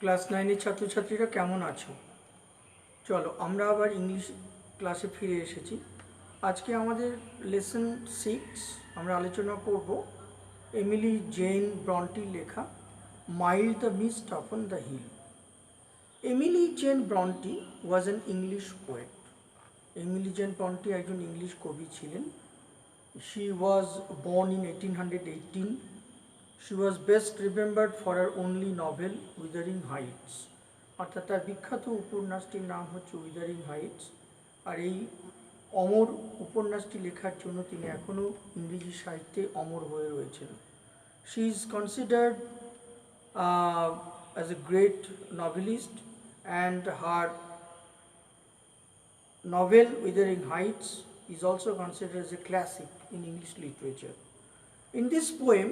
Class 9 ছাত্রছাত্রীরা কেমন আছো? চলো আমরা আবার ইংলিশ ক্লাসে ফিরে এসেছি। আজকে আমাদের লেসন 6 আমরা আলোচনা করব এমিলি জেন ব্রন্টির লেখা mild the mist upon the hill. Emily Jane Bronte was an English poet. Emily Jane Bronte একজন ইংলিশ কবি ছিলেন। She was born in 1818. She was best remembered for her only novel Wuthering Heights, অর্থাৎ তার বিখ্যাত উপন্যাসটির নাম হচ্ছে উইদারিং Heights. আর এই অমর উপন্যাসটি লেখার জন্য তিনি এখনও ইংরেজি সাহিত্যে অমর হয়ে রয়েছেন। She is considered as a great novelist and her novel Wuthering Heights is also considered as a classic in English literature. In this poem,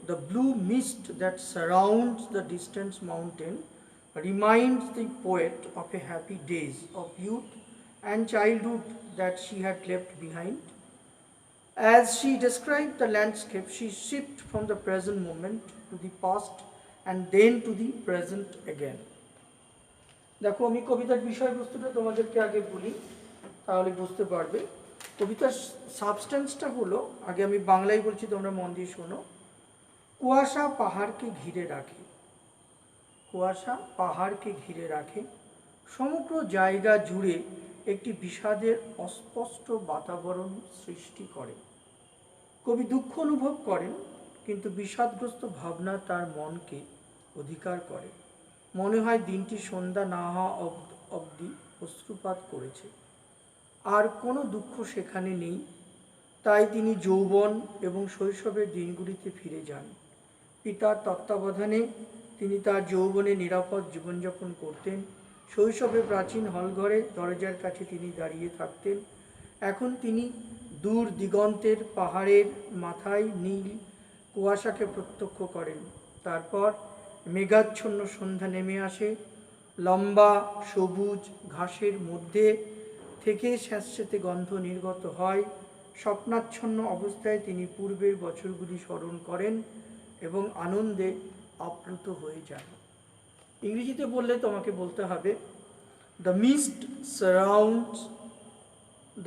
the blue mist that surrounds the distant mountain reminds the poet of a happy days of youth and childhood that she had left behind. As she described the landscape, she shifted from the present moment to the past and then to the present again. দেখো, আমি কবিতার বিষয়বস্তুটা তোমাদেরকে আগে বলি, তাহলে বুঝতে পারবে। কবিতার সাবস্টেন্সটা হলো, আগে আমি বাংলায় বলছি, তোমরা মন দিয়ে শোনো। কুয়াশা পাহাড়কে ঘিরে রাখে, কুয়াশা পাহাড়কে ঘিরে রাখে, সমগ্র জায়গা জুড়ে একটি বিষাদের অস্পষ্ট বাতাবরণ সৃষ্টি করে। কবি দুঃখ অনুভব করেন, কিন্তু বিষাদগ্রস্ত ভাবনা তার মনকে অধিকার করে। মনে হয় দিনটি সন্ধ্যা না হওয়া অবধি অশ্রুপাত করেছে, আর কোনো দুঃখ সেখানে নেই। তাই তিনি যৌবন এবং শৈশবের দিনগুলিতে ফিরে যান। পিতার তত্ত্বাবধানে তিনি তার যৌবনে নিরাপদ জীবনযাপন করতেন। শৈশবে প্রাচীন হলঘরে দরজার কাছে তিনি দাঁড়িয়ে থাকতেন। এখন তিনি দূর দিগন্তের পাহাড়ের মাথায় নীল কুয়াশাকে প্রত্যক্ষ করেন। তারপর মেঘাচ্ছন্ন সন্ধ্যা নেমে আসে। লম্বা সবুজ ঘাসের মধ্যে থেকে স্যাঁতস্যাঁতে গন্ধ নির্গত হয়। স্বপ্নাচ্ছন্ন অবস্থায় তিনি পূর্বের বছরগুলি স্মরণ করেন এবং আনন্দে আপ্লুত হয়ে যান। ইংরেজিতে বললে তোমাকে বলতে হবে, the mist surrounds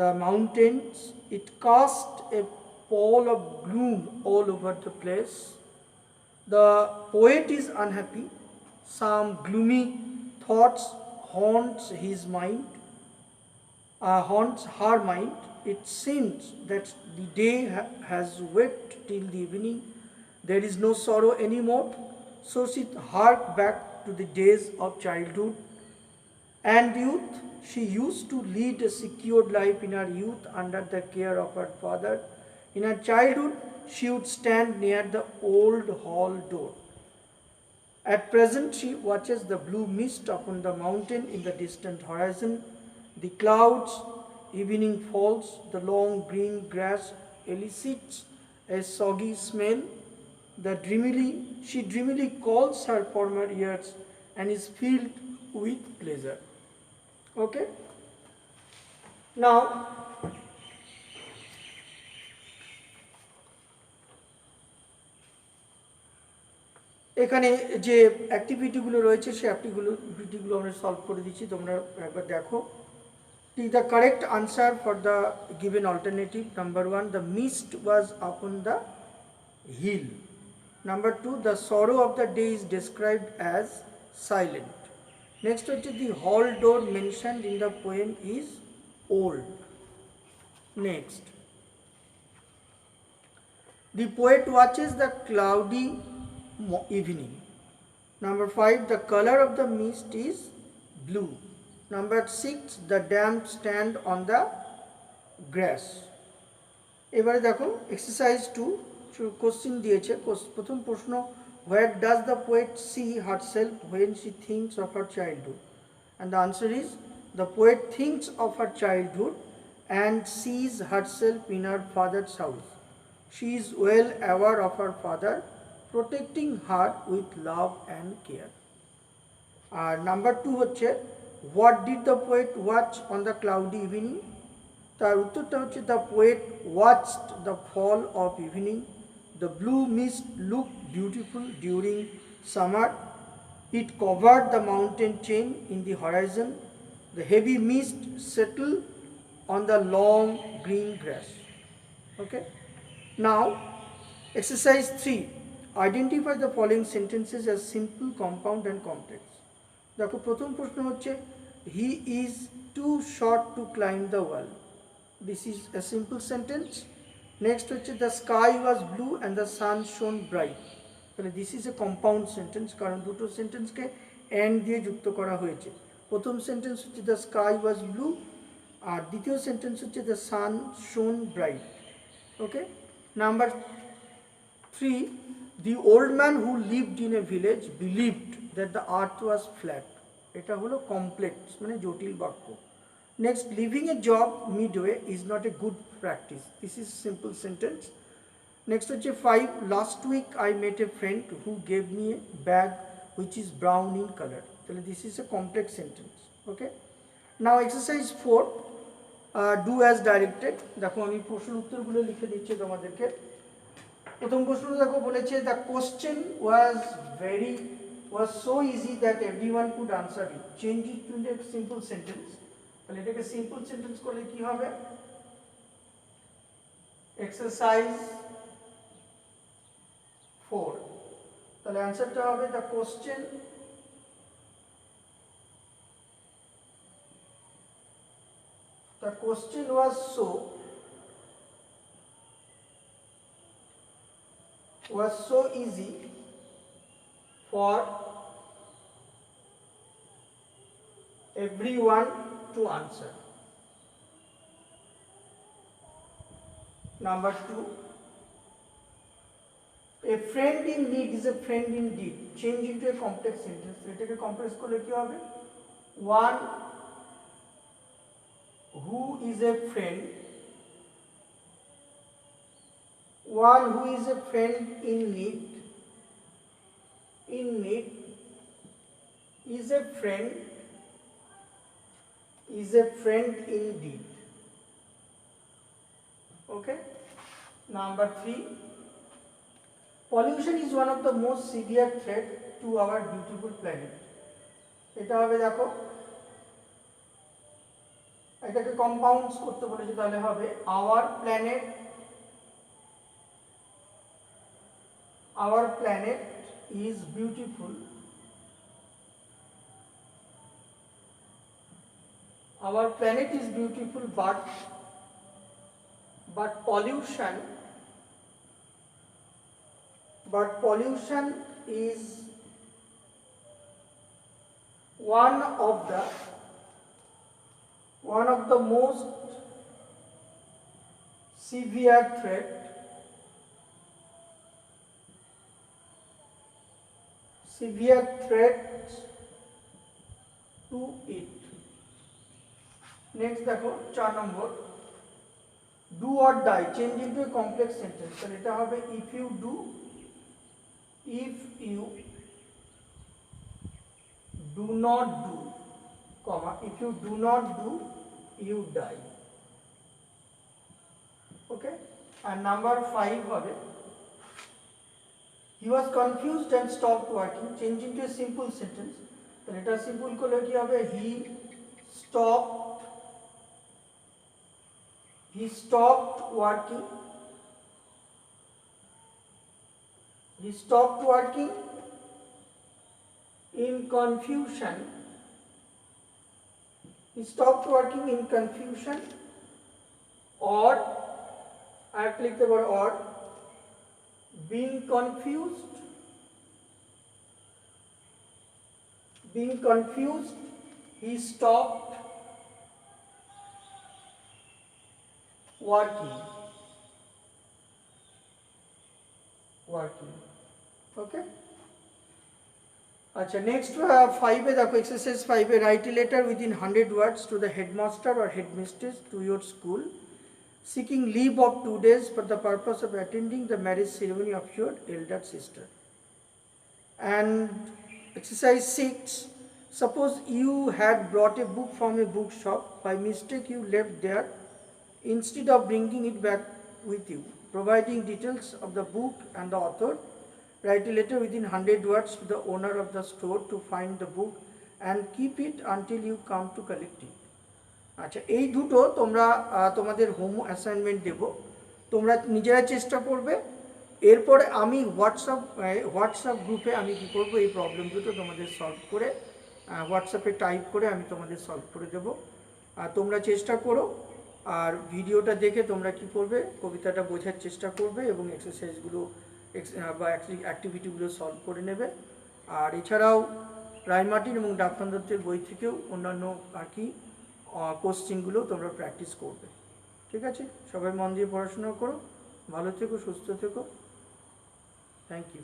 the mountains, it cast a pall of gloom all over the place. The poet is unhappy. Some gloomy thoughts haunts his mind, haunts her mind. It seems that the day has wept till the evening. There is no sorrow anymore. So she harked back to the days of childhood and youth. She used to lead a secured life in her youth under the care of her father. In her childhood, she would stand near the old hall door. At present, she watches the blue mist upon the mountain in the distant horizon. The clouds, evening falls, the long green grass elicits a soggy smell. She dreamily calls her former years and is filled with pleasure. Okay? Now, এখানে যে অ্যাক্টিভিটিগুলো রয়েছে সেই অ্যাক্টিভিটিগুলো আমরা solve করে দিচ্ছি, তোমরা একবার দেখো। Take the correct answer for the given alternative. Number 1, the mist was upon the hill. Number 2, the sorrow of the day is described as silent. Next, the hall door mentioned in the poem is old. Next, the poet watches the cloudy evening. Number 5, the color of the mist is blue. Number 6, the damp stand on the grass. এবারে দেখো exercise 2 question দিয়েছে। প্রথম প্রশ্ন, where does the poet see herself when she thinks of her childhood? And the answer is, the poet thinks of her childhood and sees herself in her father's house. She is well aware of her father, protecting her with love and care. Number 2 হচ্ছে, what did the poet watch on the cloudy evening? তার উত্তরটা হচ্ছে, the poet watched the fall of evening. The blue mist looked beautiful during summer. It covered the mountain chain in the horizon. The heavy mist settled on the long green grass. Okay. Now, exercise 3. Identify the following sentences as simple, compound and complex. দেখো প্রথম প্রশ্ন হচ্ছে he is too short to climb the wall. This is a simple sentence. Next হচ্ছে the sky was blue and the sun shone bright. তাহলে this is a compound sentence কারণ দুটো সেন্টেন্সকে and দিয়ে যুক্ত করা হয়েছে। প্রথম সেন্টেন্স হচ্ছে the sky was blue আর দ্বিতীয় সেন্টেন্স হচ্ছে the sun shone bright. Okay. Number 3, the old man who lived in a village believed that the earth was flat. এটা হলো complex মানে জটিল বাক্য। Next, leaving a job midway is not a good practice. This is simple sentence. Next হচ্ছে 5, last week I met a friend who gave me a bag which is brown in color. তাহলে this is a complex sentence. Okay. Now exercise 4, do as directed. দেখো আমি প্রশ্ন উত্তরগুলো লিখে দিচ্ছি তোমাদেরকে। প্রথম প্রশ্ন দেখো বলেছে the question was so easy that everyone could answer it. Change it to a simple sentence. তাহলে এটাকে সিম্পল সেন্টেন্স করলে কি হবে? এক্সারসাইজ 4, তাহলে অ্যানসারটা হবে the question was so easy for everyone to answer. Number 2, a friend in need is a friend indeed. Change into a complex sentence. এটাকে complex করলে কি হবে? One who is a friend in need is a friend indeed. Okay. Number 3, pollution is one of the most severe threat to our beautiful planet. এটা হবে দেখো এটাকে compounds করতে বলেছে তাহলে হবে our planet is beautiful. Our planet is beautiful, but pollution is one of the most severe threats to it. Next দেখো 4 নম্বর, do or die. Change into a complex sentence. তাহলে এটা হবে if you do not do, comma, if you do not do, you die. Okay. And number 5 হবে he was confused and stopped working. Change into a simple sentence. তাহলে এটা simple করলে কি হবে? he stopped working in confusion. Or I have clicked the word or being confused, he stopped working. Okay. আচ্ছা next 5 এ দেখো exercise 5 A write a letter within 100 words to the headmaster or headmistress to your school seeking leave of 2 days for the purpose of attending the marriage ceremony of your elder sister. And exercise 6, suppose you had brought a book from a bookshop, by mistake you left there. Instead of bringing it back with you, providing details of the book and the author, write a letter within 100 words to the owner of the store to find the book and keep it until you come to collect it. আচ্ছা, এই দুটো তোমরা তোমাদের home assignment দেব, তোমরা নিজেরা চেষ্টা করবে। এরপরে আমি হোয়াটসঅ্যাপ গ্রুপে আমি কী করবো, এই প্রবলেম দুটো তোমাদের সলভ করে হোয়াটসঅ্যাপে টাইপ করে আমি তোমাদের সলভ করে দেবো। আর তোমরা চেষ্টা করো, আর ভিডিওটা দেখে তোমরা কি করবে, কবিতাটা বোঝার চেষ্টা করবে এবং এক্সারসাইজগুলো বা অ্যাক্টিভিটিগুলো সলভ করে নেবে। আর এছাড়াও রায় মার্টিন এবং ডাফনান দত্তের বই থেকেও অন্যান্য আর কি কোশ্চেনগুলো তোমরা প্র্যাকটিস করবে। ঠিক আছে, সবাই মন দিয়ে পড়াশোনা করো, ভালো থেকো, সুস্থ থেকো। Thank you.